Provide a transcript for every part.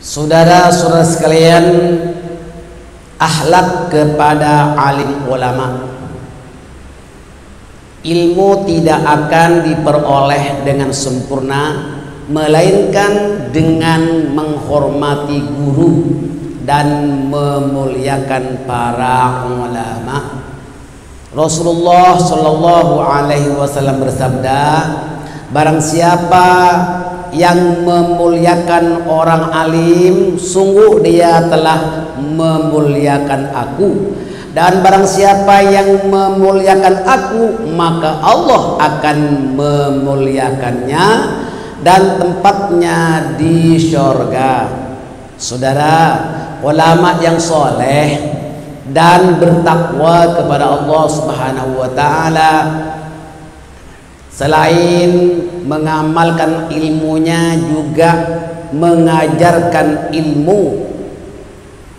Saudara-saudara sekalian, akhlak kepada alim ulama. Ilmu tidak akan diperoleh dengan sempurna, melainkan dengan menghormati guru dan memuliakan para ulama. Rasulullah Shallallahu Alaihi Wasallam bersabda, barang siapa yang memuliakan orang alim, sungguh dia telah memuliakan aku. Dan barang siapa yang memuliakan aku, maka Allah akan memuliakannya dan tempatnya di syurga. Saudara, ulama yang soleh dan bertakwa kepada Allah Subhanahu wa ta'ala, selain mengamalkan ilmunya, juga mengajarkan ilmu,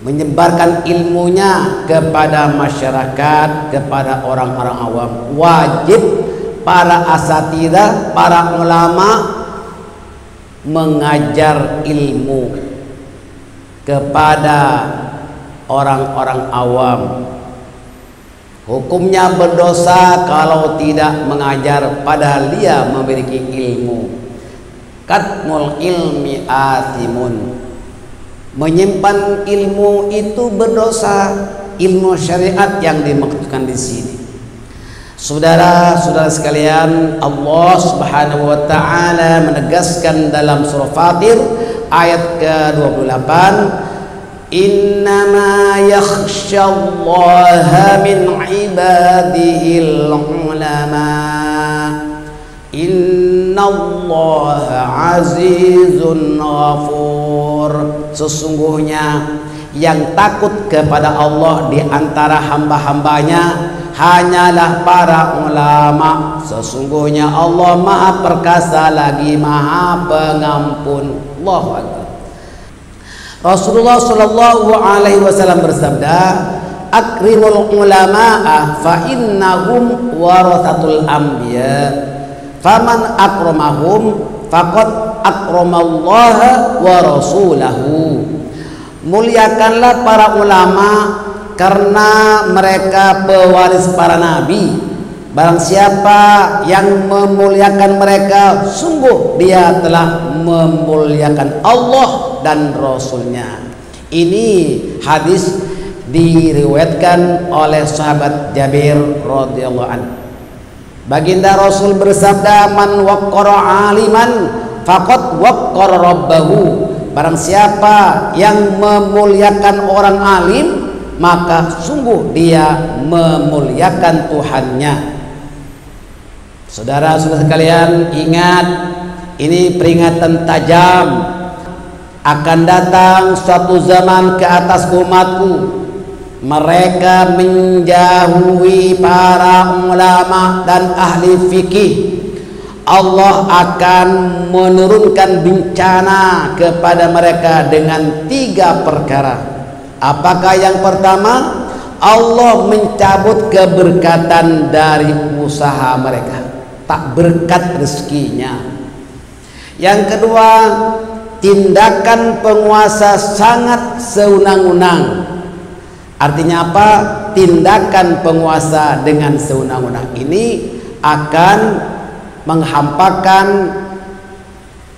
menyebarkan ilmunya kepada masyarakat, kepada orang-orang awam. Wajib para asatidzah, para ulama mengajar ilmu kepada orang-orang awam. Hukumnya berdosa kalau tidak mengajar padahal dia memiliki ilmu. Katmul ilmi athimun. Menyimpan ilmu itu berdosa. Ilmu syariat yang dimaksudkan di sini. Saudara-saudara sekalian, Allah Subhanahu wa ta'ala menegaskan dalam surah Fatir ayat ke-28, innama yakhsyallaha min ibadihil ulama innallaha azizun ghafur. Sesungguhnya yang takut kepada Allah di antara hamba-hambanya hanyalah para ulama. Sesungguhnya Allah Maha Perkasa lagi Maha Pengampun. Allahu Akbar. Rasulullah Shallallahu Alaihi Wasallam bersabda, akrimul ulama'a fa innahum warathatul anbiya. Faman akramahum faqad akramallaha wa rasulahu. Muliakanlah para ulama karena mereka pewaris para nabi. Barang siapa yang memuliakan mereka, sungguh dia telah memuliakan Allah dan Rasulnya. Ini hadis diriwayatkan oleh sahabat Jabir radhiyallahu anhu. Baginda Rasul bersabda, man waqqara aliman faqad waqqara rabbahu. Barang siapa yang memuliakan orang alim, maka sungguh dia memuliakan Tuhannya. Saudara-saudara sekalian, ingat, ini peringatan tajam. Akan datang suatu zaman ke atas umatku, mereka menjauhi para ulama dan ahli fikih. Allah akan menurunkan bencana kepada mereka dengan 3 perkara. Apakah yang pertama? Allah mencabut keberkatan dari usaha mereka, tak berkat rezekinya. Yang kedua, tindakan penguasa sangat sewenang-wenang. Artinya apa? Tindakan penguasa dengan sewenang-wenang ini akan menghampakan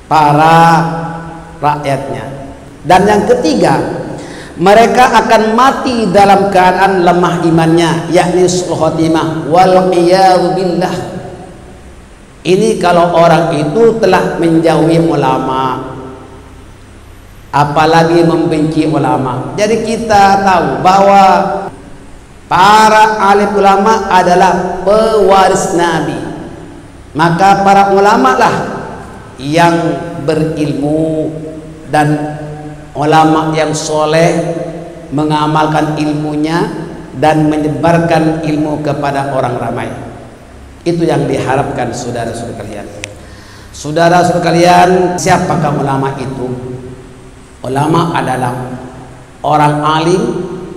para rakyatnya. Dan yang ketiga, mereka akan mati dalam keadaan lemah imannya, yakni sul khotimah wal iyadzu billah. Ini kalau orang itu telah menjauhi ulama, apalagi membenci ulama. Jadi kita tahu bahwa para alim ulama adalah pewaris nabi. Maka para ulama lah yang berilmu, dan ulama yang soleh mengamalkan ilmunya dan menyebarkan ilmu kepada orang ramai. Itu yang diharapkan saudara-saudara kalian. Saudara-saudara kalian, siapakah ulama itu? Ulama adalah orang alim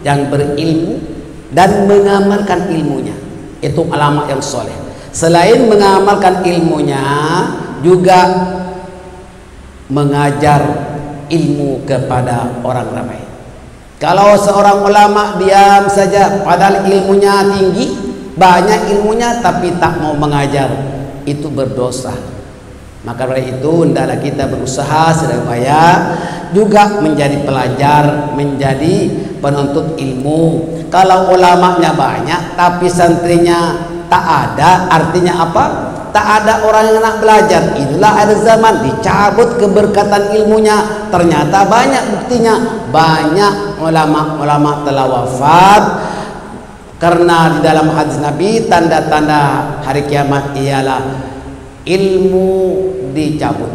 yang berilmu dan mengamalkan ilmunya. Itu ulama yang soleh. Selain mengamalkan ilmunya, juga mengajar ilmu kepada orang ramai. Kalau seorang ulama diam saja padahal ilmunya tinggi, banyak ilmunya, tapi tak mau mengajar, itu berdosa. Maka dari itu hendaklah kita berusaha supaya juga menjadi pelajar, menjadi penuntut ilmu. Kalau ulamanya banyak tapi santrinya tak ada, artinya apa? Tak ada orang yang nak belajar. Itulah ada zaman dicabut keberkatan ilmunya. Ternyata banyak buktinya, banyak ulama-ulama telah wafat karena di dalam hadis Nabi tanda-tanda hari kiamat ialah ilmu dicabut,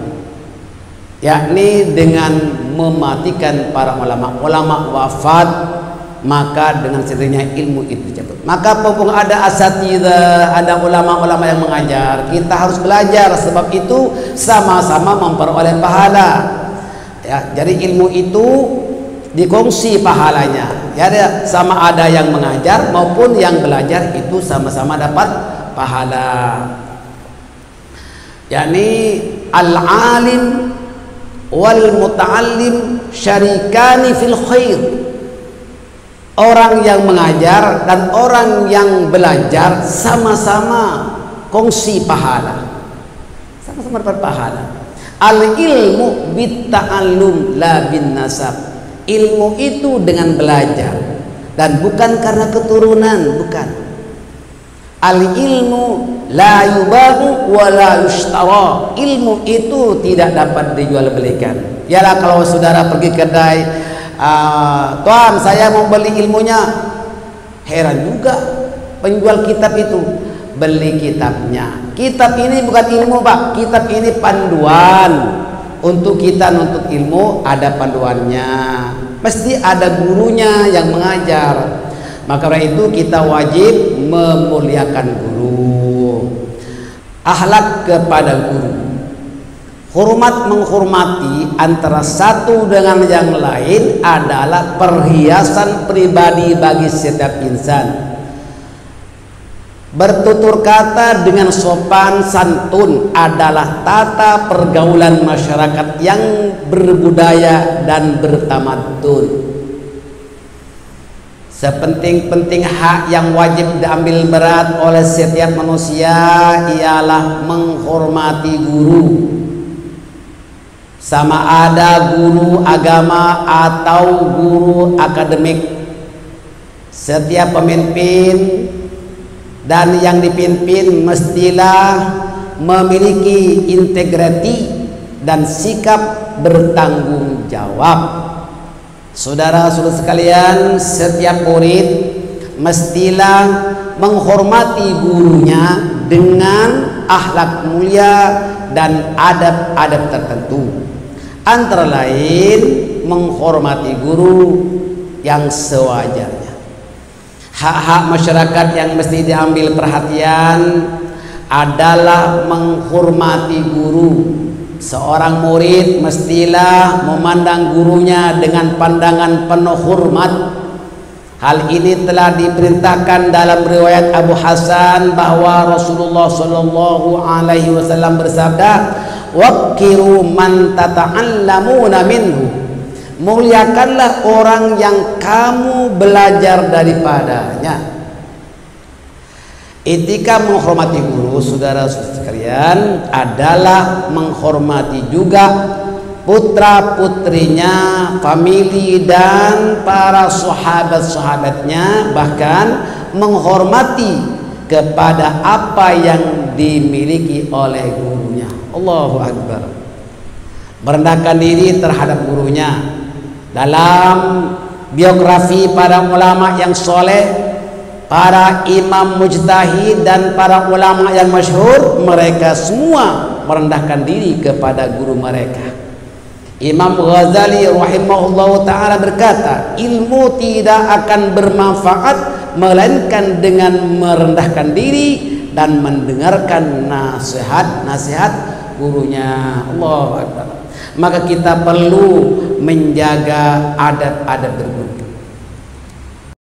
yakni dengan mematikan para ulama wafat, maka dengan sendirinya ilmu itu dicabut. Maka mumpung ada asatidzah, ada ulama-ulama yang mengajar, kita harus belajar, sebab itu sama-sama memperoleh pahala ya. Jadi ilmu itu dikongsi pahalanya ya, sama ada yang mengajar maupun yang belajar, itu sama-sama dapat pahala. Yani al-alim wal muta'allim syarikani fil khair. Orang yang mengajar dan orang yang belajar sama-sama kongsi pahala, sama-sama dapat pahala. Al-ilmu bit-ta'allum la bin nasab. Ilmu itu dengan belajar dan bukan karena keturunan, bukan. Al-ilmu la yubahu wa la yushtara. Ilmu itu tidak dapat dijual belikan. Yalah, kalau saudara pergi kedai, tuan saya mau beli ilmunya, heran juga penjual kitab itu, beli kitabnya. Kitab ini bukan ilmu pak, kitab ini panduan. Untuk kita nuntut ilmu ada panduannya, mesti ada gurunya yang mengajar. Maka karena itu kita wajib memuliakan guru, akhlak kepada guru, hormat menghormati antara satu dengan yang lain adalah perhiasan pribadi bagi setiap insan. Bertutur kata dengan sopan santun adalah tata pergaulan masyarakat yang berbudaya dan bertamadun. Sepenting-penting hak yang wajib diambil berat oleh setiap manusia ialah menghormati guru, sama ada guru agama atau guru akademik. Setiap pemimpin dan yang dipimpin mestilah memiliki integriti dan sikap bertanggung jawab. Saudara-saudara sekalian, setiap murid mestilah menghormati gurunya dengan akhlak mulia dan adab-adab tertentu. Antara lain menghormati guru yang sewajarnya. Hak-hak masyarakat yang mesti diambil perhatian adalah menghormati guru. Seorang murid mestilah memandang gurunya dengan pandangan penuh hormat. Hal ini telah diperintahkan dalam riwayat Abu Hasan bahwa Rasulullah Shallallahu Alaihi Wasallam bersabda, "Waqiru man tata'allamuna minhu." Muliakanlah orang yang kamu belajar daripadanya. Etika menghormati guru, saudara-saudara sekalian, adalah menghormati juga putra-putrinya, famili dan para sahabat-sahabatnya, bahkan menghormati kepada apa yang dimiliki oleh gurunya. Allahu Akbar. Merendahkan diri terhadap gurunya. Dalam biografi para ulama yang soleh, para imam mujtahid dan para ulama yang masyhur, mereka semua merendahkan diri kepada guru mereka. Imam Ghazali rahimahullah ta'ala berkata, ilmu tidak akan bermanfaat melainkan dengan merendahkan diri dan mendengarkan nasihat-nasihat gurunya. Allahu Akbar. Maka kita perlu menjaga adab-adab berguru.